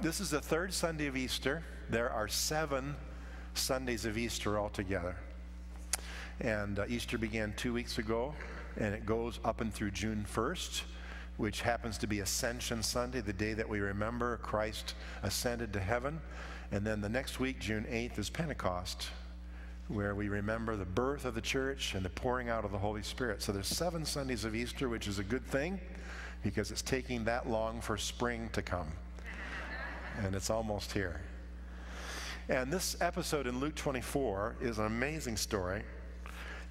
this is the third Sunday of Easter. There are 7 Sundays of Easter altogether. And Easter began 2 weeks ago, and it goes up and through June 1st, which happens to be Ascension Sunday, the day that we remember Christ ascended to heaven. And then the next week, June 8th, is Pentecost, where we remember the birth of the church and the pouring out of the Holy Spirit. So there's 7 Sundays of Easter, which is a good thing, because it's taking that long for spring to come. And it's almost here. And this episode in Luke 24 is an amazing story.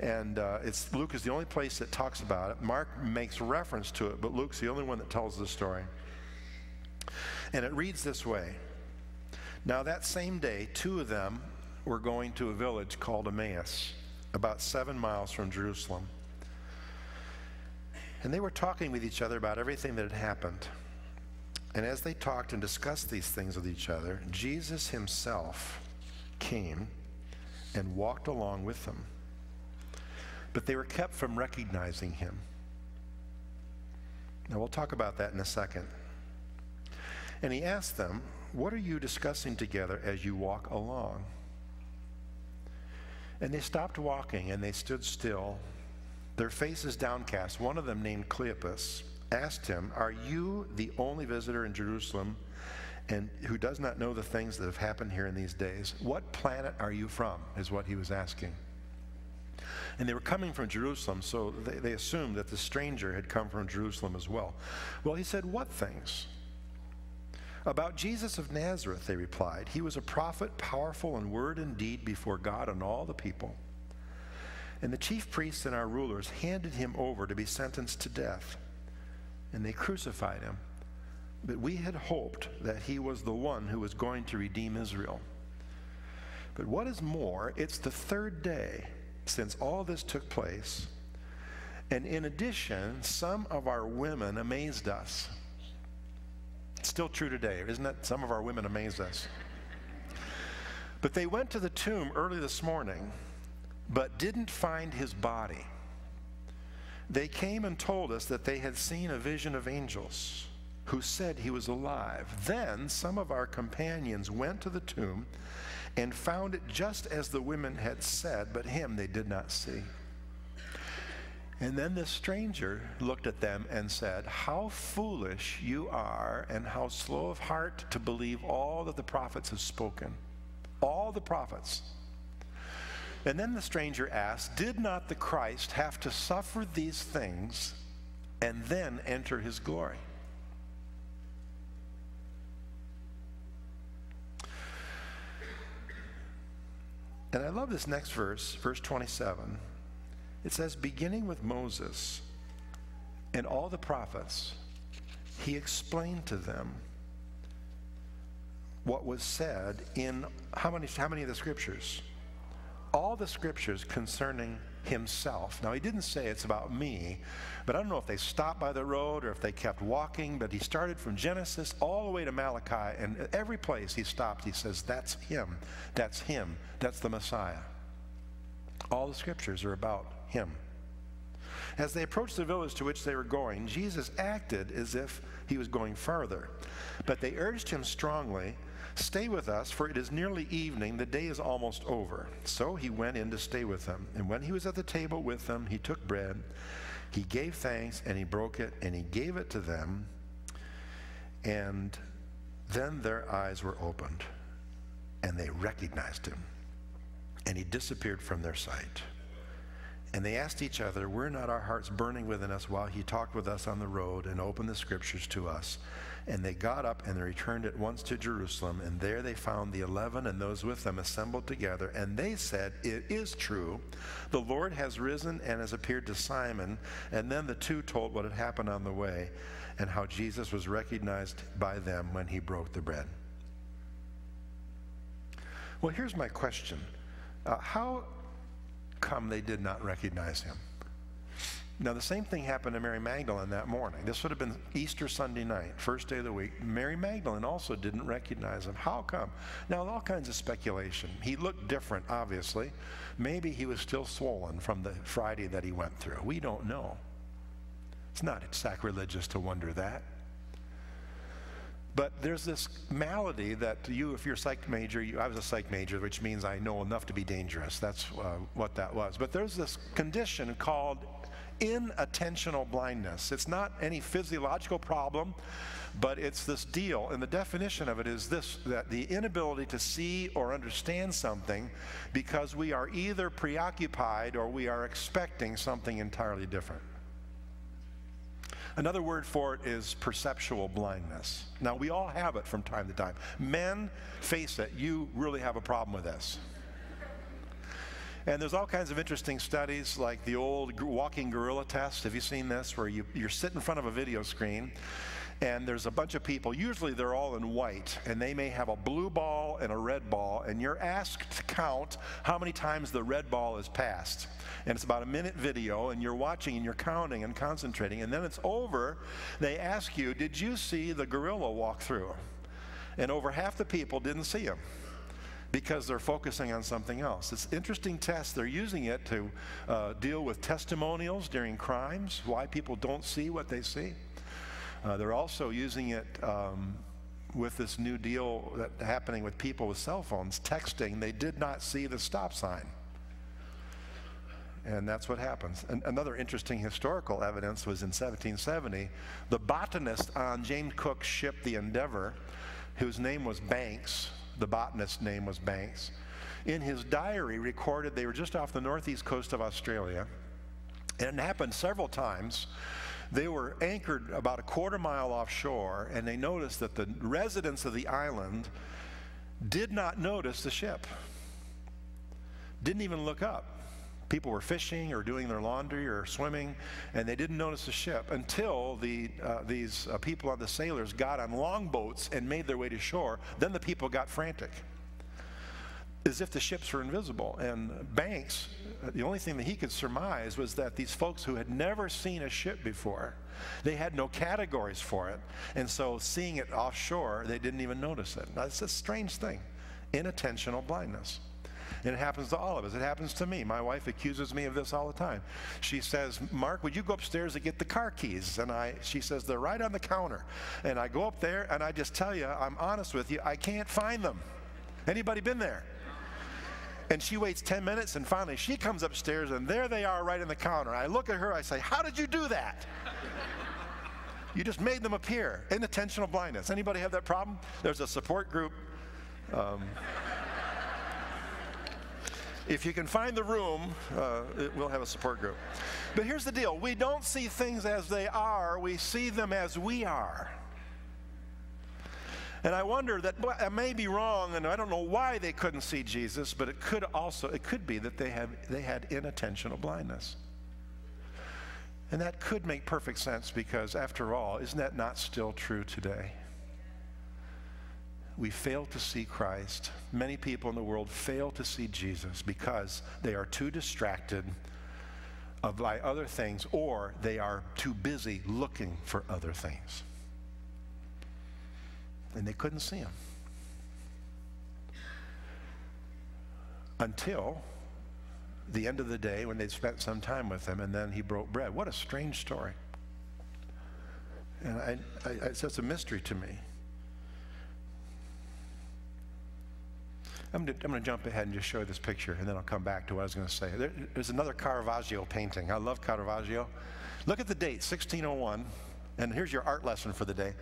And Luke is the only place that talks about it. Mark makes reference to it, but Luke's the only one that tells the story. And it reads this way. Now that same day, 2 of them were going to a village called Emmaus, about 7 miles from Jerusalem. And they were talking with each other about everything that had happened. And as they talked and discussed these things with each other, Jesus himself came and walked along with them. But they were kept from recognizing him. Now we'll talk about that in a second. And he asked them, "What are you discussing together as you walk along?" And they stopped walking and they stood still, their faces downcast. One of them, named Cleopas, asked him, "Are you the only visitor in Jerusalem and who does not know the things that have happened here in these days? What planet are you from?" is what he was asking. And they were coming from Jerusalem, so they assumed that the stranger had come from Jerusalem as well. Well, he said, "What things?" "About Jesus of Nazareth," they replied. "He was a prophet, powerful in word and deed before God and all the people. And the chief priests and our rulers handed him over to be sentenced to death. And they crucified him. But we had hoped that he was the one who was going to redeem Israel. But what is more, it's the 3rd day since all this took place. And in addition, some of our women amazed us." It's still true today, isn't it? Some of our women amazed us. "But they went to the tomb early this morning, but didn't find his body. They came and told us that they had seen a vision of angels who said he was alive. Then some of our companions went to the tomb and found it just as the women had said, but him they did not see. And then the stranger looked at them and said, 'How foolish you are, and how slow of heart to believe all that the prophets have spoken.'" All the prophets. And then the stranger asked, "Did not the Christ have to suffer these things and then enter his glory?" And I love this next verse, verse 27. It says, "Beginning with Moses and all the prophets, he explained to them what was said in," how many of the scriptures? All the scriptures concerning himself. Now he didn't say it's about me, but I don't know if they stopped by the road or if they kept walking, but he started from Genesis all the way to Malachi, and every place he stopped he says, "That's him, that's him, that's the Messiah." All the scriptures are about him. As they approached the village to which they were going, Jesus acted as if he was going farther, but they urged him strongly, "Stay with us, for it is nearly evening, the day is almost over." So he went in to stay with them. And when he was at the table with them, he took bread, he gave thanks, and he broke it, and he gave it to them. And then their eyes were opened, and they recognized him, and he disappeared from their sight. And they asked each other, "Were not our hearts burning within us while he talked with us on the road and opened the scriptures to us?" And they got up and they returned at once to Jerusalem, and there they found the 11 and those with them assembled together. And they said, "It is true, the Lord has risen and has appeared to Simon." And then the 2 told what had happened on the way and how Jesus was recognized by them when he broke the bread. Well, here's my question. How come they did not recognize him? Now, the same thing happened to Mary Magdalene that morning. This would have been Easter Sunday night, first day of the week. Mary Magdalene also didn't recognize him. How come? Now, all kinds of speculation. He looked different, obviously. Maybe he was still swollen from the Friday that he went through. We don't know. It's not sacrilegious to wonder that. But there's this malady that you, if you're a psych major, I was a psych major, which means I know enough to be dangerous. That's what that was. But there's this condition called inattentional blindness. It's not any physiological problem, but it's this deal. And the definition of it is this, that the inability to see or understand something because we are either preoccupied or we are expecting something entirely different. Another word for it is perceptual blindness. Now, we all have it from time to time. Men, face it, you really have a problem with this. And there's all kinds of interesting studies, like the old walking gorilla test. Have you seen this? Where you're sitting in front of a video screen, and there's a bunch of people. Usually they're all in white, and they may have a blue ball and a red ball, and you're asked to count how many times the red ball is passed. And it's about a minute video, and you're watching and you're counting and concentrating, and then it's over. They ask you, did you see the gorilla walk through? And over half the people didn't see him because they're focusing on something else. It's an interesting test. They're using it to deal with testimonials during crimes, why people don't see what they see. They're also using it with this new deal that's happening with people with cell phones, texting. They did not see the stop sign. And that's what happens. And another interesting historical evidence was in 1770, the botanist on James Cook's ship, the Endeavour, whose name was Banks, the botanist's name was Banks, in his diary recorded they were just off the northeast coast of Australia, and it happened several times. They were anchored about a quarter-mile offshore, and they noticed that the residents of the island did not notice the ship, didn't even look up. People were fishing or doing their laundry or swimming, and they didn't notice the ship until these people on the sailors got on longboats and made their way to shore. Then the people got frantic, as if the ships were invisible. And Banks, the only thing that he could surmise was that these folks who had never seen a ship before, they had no categories for it, and so seeing it offshore, they didn't even notice it. Now, it's a strange thing, inattentional blindness. And it happens to all of us. It happens to me. My wife accuses me of this all the time. She says, Mark, would you go upstairs and get the car keys? And she says, they're right on the counter. And I go up there, and I just tell you, I'm honest with you, I can't find them. Anybody been there? And she waits 10 minutes, and finally she comes upstairs, and there they are right on the counter. I look at her, I say, how did you do that? You just made them appear. Inattentional blindness. Anybody have that problem? There's a support group. If you can find the room, we'll have a support group. But here's the deal. We don't see things as they are. We see them as we are. And I wonder that, well, I may be wrong, and I don't know why they couldn't see Jesus, but it could be that they had inattentional blindness. And that could make perfect sense because, after all, isn't that not still true today? We fail to see Christ. Many people in the world fail to see Jesus because they are too distracted by other things, or they are too busy looking for other things. And they couldn't see him until the end of the day when they'd spent some time with him, and then he broke bread. What a strange story. And it's just a mystery to me. I'm going to jump ahead and just show you this picture, and then I'll come back to what I was going to say. There's another Caravaggio painting. I love Caravaggio. Look at the date, 1601, and here's your art lesson for the day.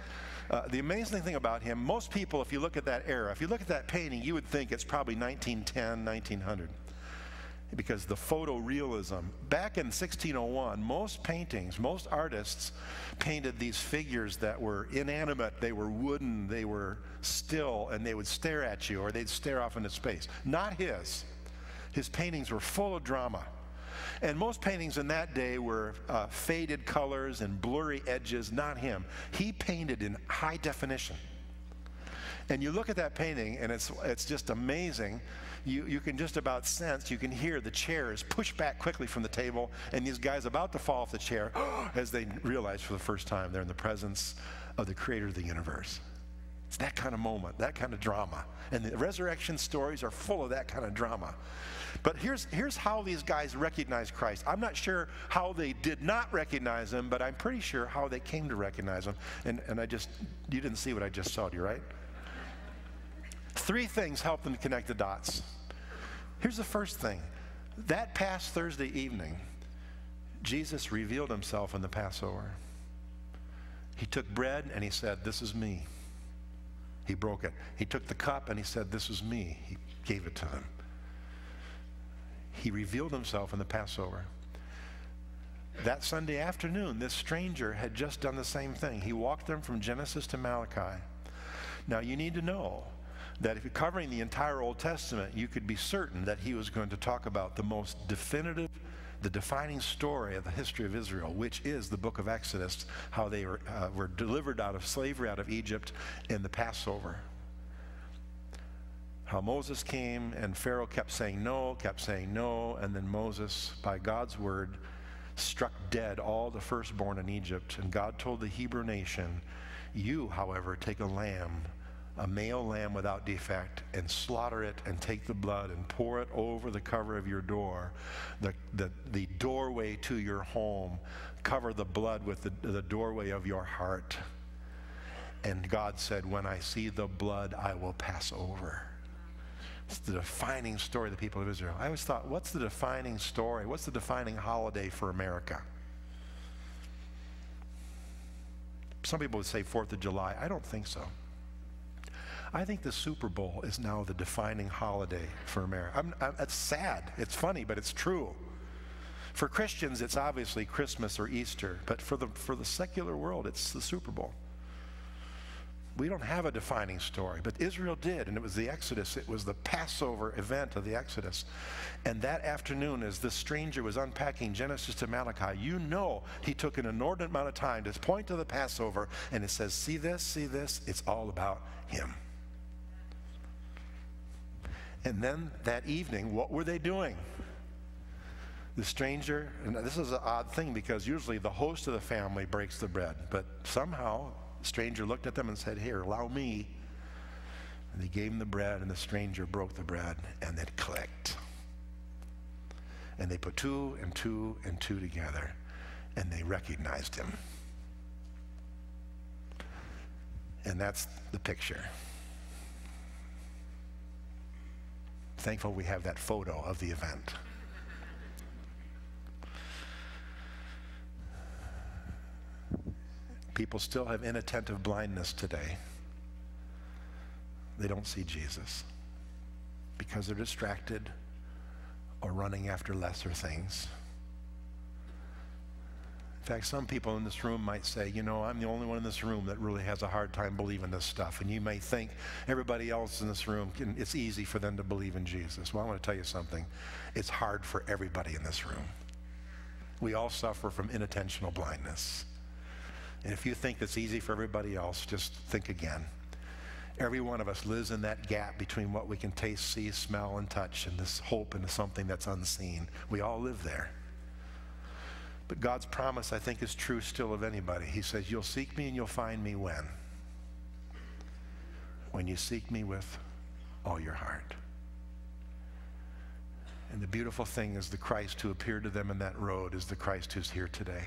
The amazing thing about him, most people, if you look at that era, if you look at that painting, you would think it's probably 1910, 1900. Because the photorealism. Back in 1601, most paintings, most artists painted these figures that were inanimate, they were wooden, they were still, and they would stare at you, or they'd stare off into space. Not his. His paintings were full of drama. And most paintings in that day were faded colors and blurry edges. Not him. He painted in high definition. And you look at that painting, and it's just amazing. You can just about sense, you can hear the chairs push back quickly from the table, and these guys about to fall off the chair as they realize for the first time they're in the presence of the creator of the universe. It's that kind of moment, that kind of drama. And the resurrection stories are full of that kind of drama. But here's how these guys recognized Christ. I'm not sure how they did not recognize him, but I'm pretty sure how they came to recognize him. And you didn't see what I just showed you, right? 3 things helped them to connect the dots. Here's the first thing. That past Thursday evening, Jesus revealed himself in the Passover. He took bread and he said, "This is me." He broke it. He took the cup and he said, "This is me." He gave it to them. He revealed himself in the Passover. That Sunday afternoon, this stranger had just done the same thing. He walked them from Genesis to Malachi. Now, you need to know that if you're covering the entire Old Testament, you could be certain that he was going to talk about the most definitive, the defining story of the history of Israel, which is the book of Exodus, how they were delivered out of slavery, out of Egypt, in the Passover. How Moses came and Pharaoh kept saying no, and then Moses, by God's word, struck dead all the firstborn in Egypt. And God told the Hebrew nation, "You, however, take a lamb, a male lamb without defect, and slaughter it and take the blood and pour it over the cover of your door, the doorway to your home. Cover the blood with the doorway of your heart." And God said, "When I see the blood, I will pass over." It's the defining story of the people of Israel. I always thought, what's the defining story? What's the defining holiday for America? Some people would say 4th of July. I don't think so. I think the Super Bowl is now the defining holiday for America. It's sad. It's funny, but it's true. For Christians, it's obviously Christmas or Easter, but for the secular world, it's the Super Bowl. We don't have a defining story, but Israel did, and it was the Exodus. It was the Passover event of the Exodus. And that afternoon, as this stranger was unpacking Genesis to Malachi, you know he took an inordinate amount of time to point to the Passover, and it says, see this, it's all about him. And then that evening, what were they doing? The stranger, and this is an odd thing because usually the host of the family breaks the bread, but somehow the stranger looked at them and said, "Here, allow me." And they gave him the bread, and the stranger broke the bread, and it clicked. And they put 2 and 2 and 2 together, and they recognized him. And that's the picture. Thankful we have that photo of the event. People still have inattentive blindness today. They don't see Jesus because they're distracted or running after lesser things. In fact, some people in this room might say, you know, I'm the only one in this room that really has a hard time believing this stuff. And you may think everybody else in this room, it's easy for them to believe in Jesus. Well, I want to tell you something. It's hard for everybody in this room. We all suffer from inattentional blindness. And if you think it's easy for everybody else, just think again. Every one of us lives in that gap between what we can taste, see, smell, and touch, and this hope into something that's unseen. We all live there. But God's promise, I think, is true still of anybody. He says, you'll seek me and you'll find me when? When you seek me with all your heart. And the beautiful thing is the Christ who appeared to them in that road is the Christ who's here today.